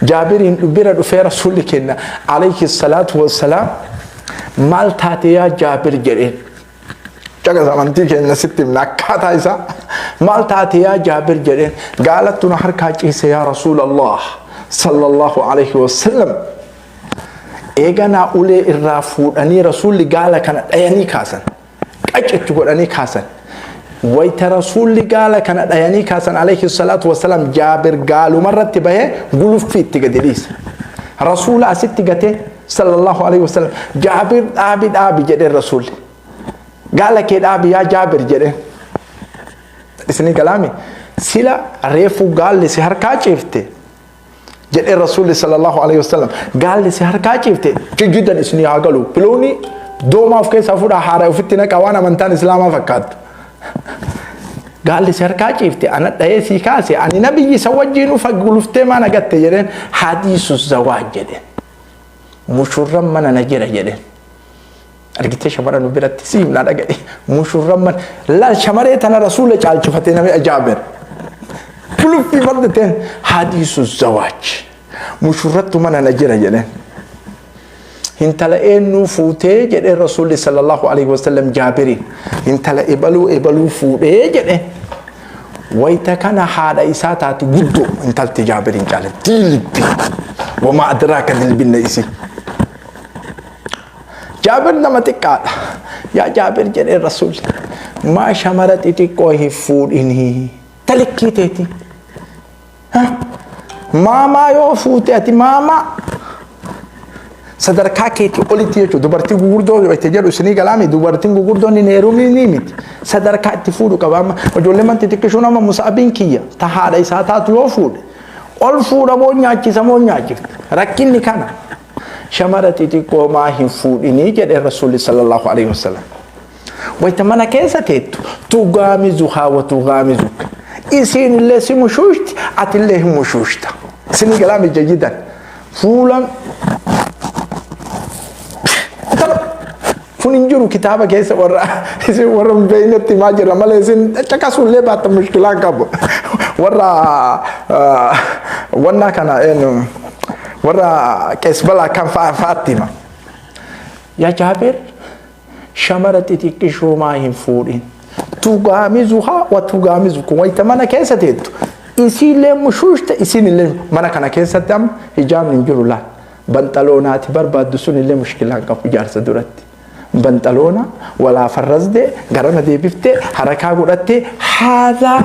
جابرين بيرد في رسول كنا عليه الصلاة والسلام مال تاتي يا جابر جرين جاكا زمانتي كنا ستي منكات هايسا مال تاتي يا جابر جرين قالت تنحر كاجيس يا رسول الله صلى الله عليه وسلم إيغانا أولي الرافود أني رسول قال كان أياني كاسن أجت تقول أني كاسن ويت رسول قال كان أياني كاسن عليه الصلاة والسلام جابر قالوا مرة تبهي قلوا في تقدريس رسول أستي قتي صلى الله عليه وسلم جابر آبي جدي الرسول قال كده آبي يا جابر جدي اسمي كلامي سلا ريفو قال لي سهر كاچفته جدي الرسول صلى الله عليه وسلم قال لي سهر كاچفته جدا اسمي اغلو بلوني دوما في كيس افودا حاره وفتنا كوانا منتان اسلام فكات قال لي سهر كاچفته انا دايسي كاسي اني نبي سوجينو فغلفته ما نغت جدين حديث الزواج جدين مشرم من نجرة جدين أرجعت شمرة نبرة تسيم لا رجعي مشرم من لا شمرة أنا رسول جال شفتنا من جابر كل في فردتين حديث الزواج مشرت من نجرة جدين هنتلا إنه فوتة جد الرسول صلى الله عليه وسلم جابري هنتلا إبلو فوتة جدين ويتكنا هذا إساتات جدو هنتلا تجابرين جال تيلبي وما أدراك بالبنيسي جابر نمتك قال يا جابر جل الرسول ما شمرت إتكوه فود إنهي تلكيتي ها ماما يوفوتي ماما صدركا كيتي قلتي جو دبرتي غوردو بيتجرو سني كلامي دبرتي غوردو ني نيرومي نيمت صدركا تفودو كباما وجول من تتكشونا ما مصابين كيا تهادا ساتات يوفود اول فود ابو نياچي سمو نياچي ركيني كانا شمرت تيكو ما هي فود اني جد الرسول صلى الله عليه وسلم ويتمنى كيسة تيتو تغامزها وتغامزك إسين اللي سمشوشت أتليه مشوشتا سني كلامي جيدا فولا فننجرو كتابة كيسة ورا بين التماجر رمال إسين تكاسو اللي بات مشكلة كابو ورا وانا كان إنه ورا كيسبلا كان فاطمة يا جابر شمرت تكشو ما ينفورين تغامزها وتغامزك ويتمنى كيسة تيتو إسين اللي مشوشتا إسين اللي منا كان كيسة تام هجام ننجرو لا بنتالونات برباد دسون اللي مشكلة كابو جارسة دورتي بنتالونا ولا فرزدي غرنا دي بيفتي حركة قرأتي هذا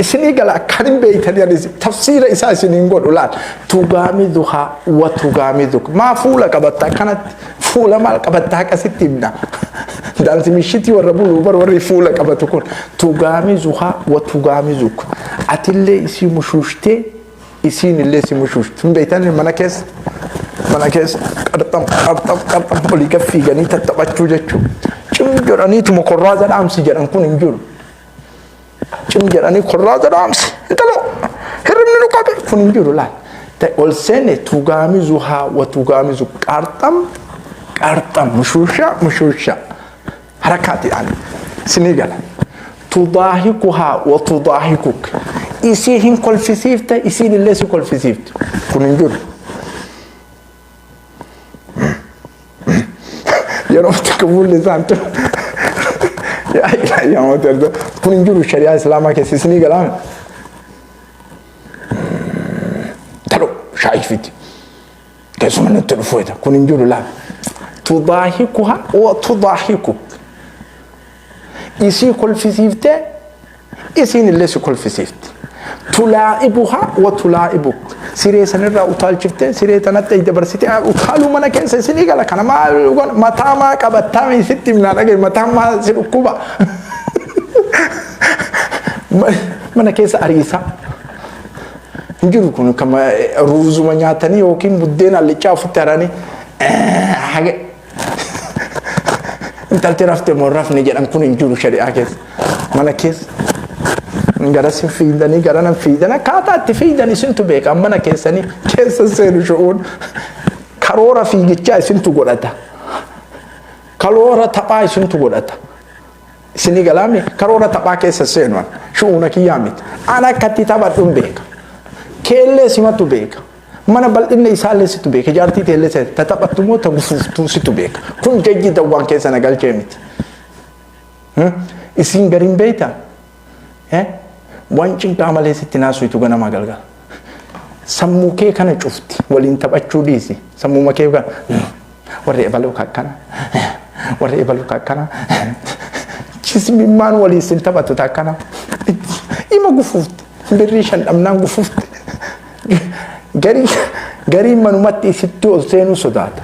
إسني قال كريم بيتني يعني تفسير إساس نقول ولاد تغامزها وتغامزك ما فولا كبتة كانت فولا ما كبتة كستبنا دانس مشيتي وربول وبر وري فولا كبتكون تغامزها وتغامزك أتلي إسي مشوشتي إسين اللي إسي مشوشت من بيتني مناكس قرطم بولي كفي غني تتبچو جچو چم جراني تو مقراز الامس جران كون انجور چم جراني قراز الامس انتلو هرم نو كاب كون انجور لا تقول سنه تغامزها وتغامز قرطم مشوشا حركات يعني سنيغال تضاهكها وتضاهكك إسيهن كل فيسيفتا إسين اللي سو كل فيسيفت كون انجور يا رب تقبل لسانته يا ما ترد كون جرو الشريعة الإسلامية كسيسني كلام تلو شايفتي كيسو من التلفوية كون جرو لا تضاهكها وتضاهكك إسي كل في سيفته إسين اللي سو كل في سيفته تلاعبها وتلاعبك سيري سنرى أطال شفته سيري تنات يدبرسيتي أطالو منا كيسة سيني قال كنا ما تاما كبتا من ستي من أنا ما تاما سيركوبا منا كيسة أريسا نجرو كونو كما روزو منياتني وكين بدينا اللي شافوا تراني حاجة انت الترافت مرف نجي نكون نجرو شريعة كيس منا كيس غرس فيدني غرنا فيدنا كاتا تفيدني سنتو بيك امنا كيسني كيس سير شؤون كارورا في جيتشا سنتو غلطا كالورا تبا سنتو غلطا سني غلامي كارورا تبا كيس سينوان شؤونك يامت انا كتي تبا دوم بيك كيل سيماتو بيك mana bal'inna isaa illee situ beeka jaartii ta'e illee taphatumoo tagufuuftuu situ beeka kun jajji dawwaan keessa na galchee miti isin gariin beeyta waan cinqaa malee sitti naasuutu ganama galgala sammuu kee kana cufti waliin taphachuu dhiisi sammuu kee kana warri ebaluu kakkana jismimmaan walii sin taphatu takkana ima gufuufti birrii shan dhabnaan gufuufti garii manumatti isitti ol seenuu sodaata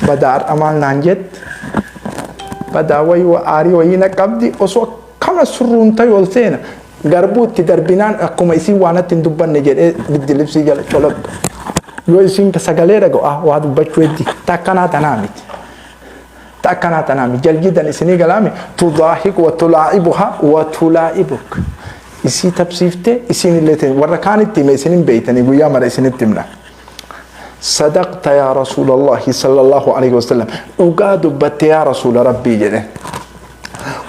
badaa ar'amaan naan jette badaa wayii aarii wayii na qabdi osoo akkama surruun ta'e ol seena garbuutti darbinaan akkuma isin waanatti hin dubbanne jedhee biddilibsii jala colabdu yoo isin sagalee dhaga'u waa dubbachuu heddi takkanaa tanaa miti jaljidan isinii galaame tudaahiku wa tulaa'ibuha wa tulaa'ibuk isii tabsiiftee isin illee ta'e warra kaanitti hime isin hin beeytanii guyyaa mara isinitti himna صدقت يا رسول الله صلى الله عليه وسلم أقاد بت يا رسول ربي جده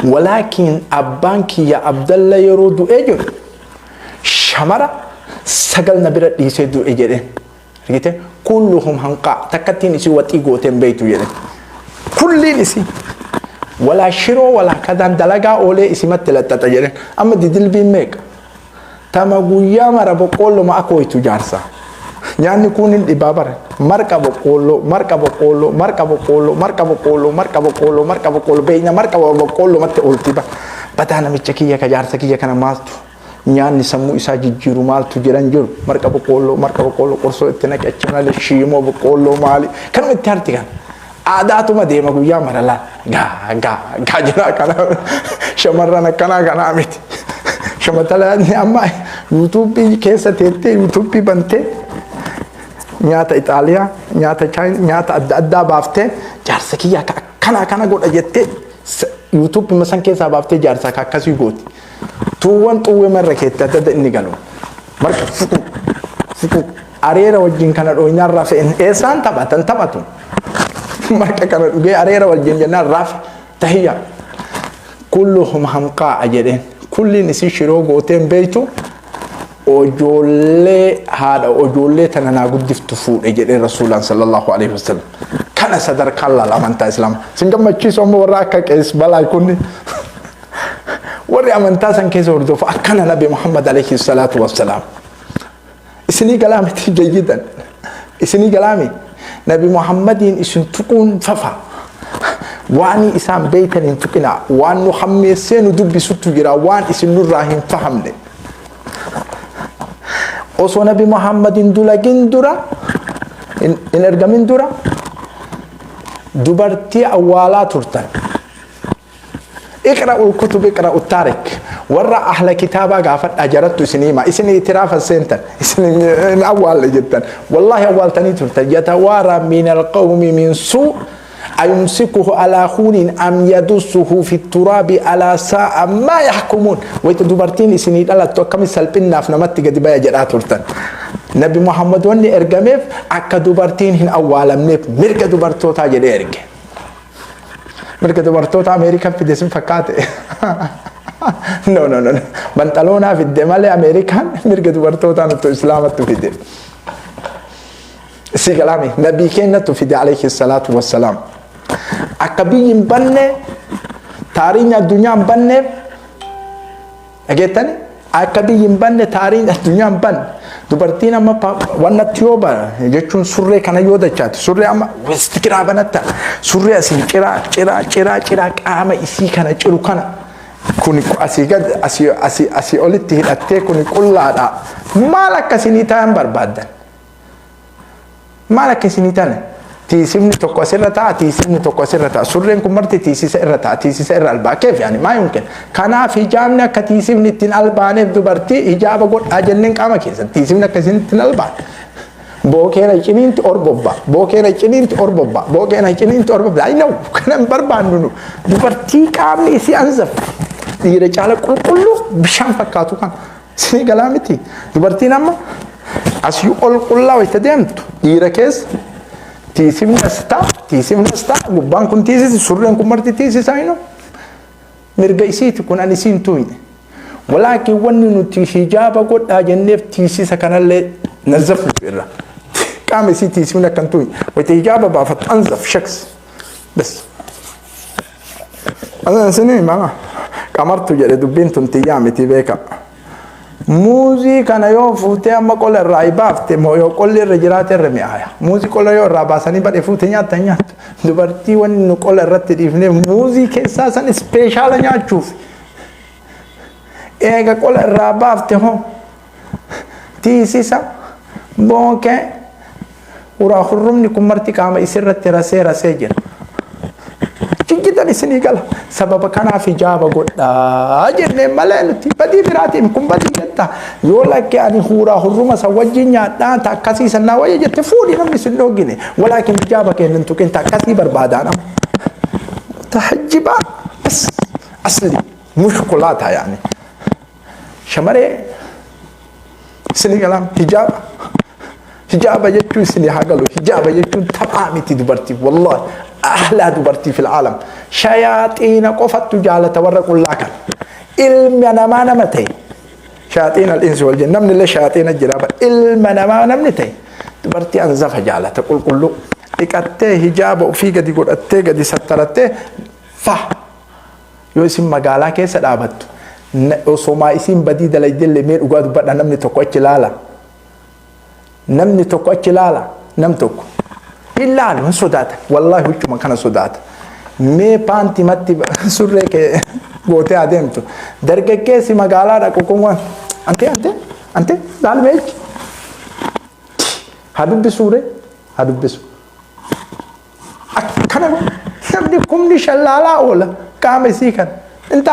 ولكن أبانك يا عبد الله يرود أجر شمرة سجل نبرة يسدو أجره رجيته كلهم هنقا تكتين يسوي وتيجوتين بيتو جده كل نسي ولا شرو ولا كذا دلقا أولي اسمه تلاتة تجره أما ديدل بيمك تما قويا مرة بقول ما أكوي تجارسا يعني كونين إبابر مركب قولو بيننا مركب قولو مت أولتيبا بدانا متشكية كجار سكية كنا مالتو يعني سمو إساجي جيرو مالتو جيران جيرو مركب قولو قرصو اتنا كأتشنا للشيمو بقولو مالي كانوا متهرتي كان عاداتو ما ديما قويا مرلا غا جرا كنا شمرنا كنا عميت شمتلاني أما يوتيوب كيسة تيتي يوتيوب بنتي نياتا إيطاليا نياتا تشاين نياتا أدى بافتة جارسكية kana godha jettee YouTube masan keessa baaftee jaarsaa akkasii gooti. Tuuwwan xuwwee marra keetti adda inni galu. Marka fuku areera wajjin kana dhooyinaan rafeen eessaan taphatu. Marka kana dhugee areera wajjin jennaan rafe tahiyya. Kulluhum hamqaa jedheen. Kulliin isii shiroo gooteen beeytu ojoollee haadha ojoollee tana naa guddiftu fuudhe jedhee rasuulaan sallallahu alaihi wasallam. Kana sadarkaan laala amantaa islaamaa. Sin gammachiisu ammoo warra akka qees balaa kunni. Warri amantaa san keessa hordofu akkana nabi Muhammad alayhi salatu wassalaam. Isinii galaamiti jayyidan. Isinii galaami. Nabi Muhammadin isin tuquun fafa. Waan isaan beeytan hin tuqina. Waan nu hammeessee nu dubbisuttu jira. Waan isin nurraa hin fahamne. Osoo nabi Muhammadin dulagin dura in ergamin dura dubartii awwaalaa turtan. اقرأوا الكتب اقرأوا التاريخ ورا أهل كتابا قافت أجرت سنيما إسني اعتراف السنتر إسني أول جدا والله أول تنيتر يتوارى من القوم من سوء أيمسكه على خون أم يدسه في التراب على ساعة ما يحكمون ويتدبرتين إسني لا توكم سلبنا في نمت قد بيا جرات ترتن نبي محمد وني إرجميف أكدبرتين هن أول منيف مرك دبرتو تاجر إرجع مرك دبرتوتا أمريكا في دسم فكاتة no بنتلونا في الدمال أمريكان مرك دبرتوتا نتو إسلام تفيد سي كلامي نبي كنا تفيد عليه الصلاة والسلام أكبي ينبنى تارين الدنيا ينبنى أجتني أكبي ينبنى تارين الدنيا ينبنى dubartiin amma wannatti yoo bara jechuun surree kana yoo dachaate surree amma wasti kiraa banatta surree asii ciraa qaama isii kana ciru kana kun asii gad asii olitti hidhattee kun qullaadha maal akkasinii ta'an barbaadan maal akkasinii ta'an tiisifni tokko asirra ta'a tiisifni tokko asirra ta'a surreen kun marti tiisisa irra ta'a tiisisa irra albaa keef yaani maa yumkin kanaaf hijaabni akka tiisifni ittiin albaaneef dubartii hijaaba godhaa jenneen qaama keessatti tiisifni akkasiin ittiin albaan bookeena ciniinti orbobba bookeena ciniinti orbobba bookeena ciniinti orbobba ayinaw kanan barbaannu nu dubartii qaamni isii anzaf dhiira caala qulqulluu bishaan fakkaatu kan sinii galaa miti dubartiin amma asii ol qullaa wayita deemtu dhiira keessa tiisifni astaa gubbaan kun tiisisi surreen kun marti tiisisaa ino mirga isiiti kun ani isiin tuyne walaakin wanni nuti hijaaba godhaa jenneef tiisisa kanallee nazafnu irra qaama isii tiisifni akkan tuyne wayita hijaaba baafatu anzaf shaks bas anan sinii maa qamartu jedhe dubbiin tun tiyyaa miti beeka muuzii kana yoo fuutee amma qola irraa ibaafte moo yoo qolli irra jiraate irra mi'aaya muuzii qola yoo irraa baasanii badhe fuute nyaata dubartii wanni nu qola irratti dhiifne muuzii keessaa san ispeeshaala nyaachuuf eega qola irraa baafte hoo tiisisa bookee uraa hurrumni kun marti qaama isirratti rasee jira jiggitan isinii gala sababa kanaaf hijaaba godhaa jennee malee nuti badii biraatiin kun badii jetta yoo lakke ani huuraa hurruma san wajjin nyaadhaa ta akkasii sannaa wayya jette fuudhi namni sin dhoggine walaakin hijaaba kennan tuqin ta akkasii barbaadaan tahajjibaa asli mushkulaata yaani shamaree isinii galam hijaaba jechuun isinii hagalu hijaaba jechuun taphaa miti dubartii wallahi أحلى دبرتي في العالم شياطين قفت جالة ورق اللاكن علم ما نمتي شياطين الإنس والجن نمن اللي شياطين الجرابة علم ما نمتي دبرتي أنزف جالة تقول كله إكتة هجاب وفي قد يقول أتة قد يسترته فا يوسم مقالا كيس الأبد وصوما اسم بديد ليدل لمير وقاد بدنا نمني تقوى لالا نمني تقوى لالا نمتك إلا من سودات والله هو كم كان سودات مي بانتي ماتي سورة كه بوته عدم تو درجة كيسي مقالة ركوكم أنت دال ميج هادو بسورة هادو بسو أكنا نبدي كم نشللا ولا كام يسيكن انت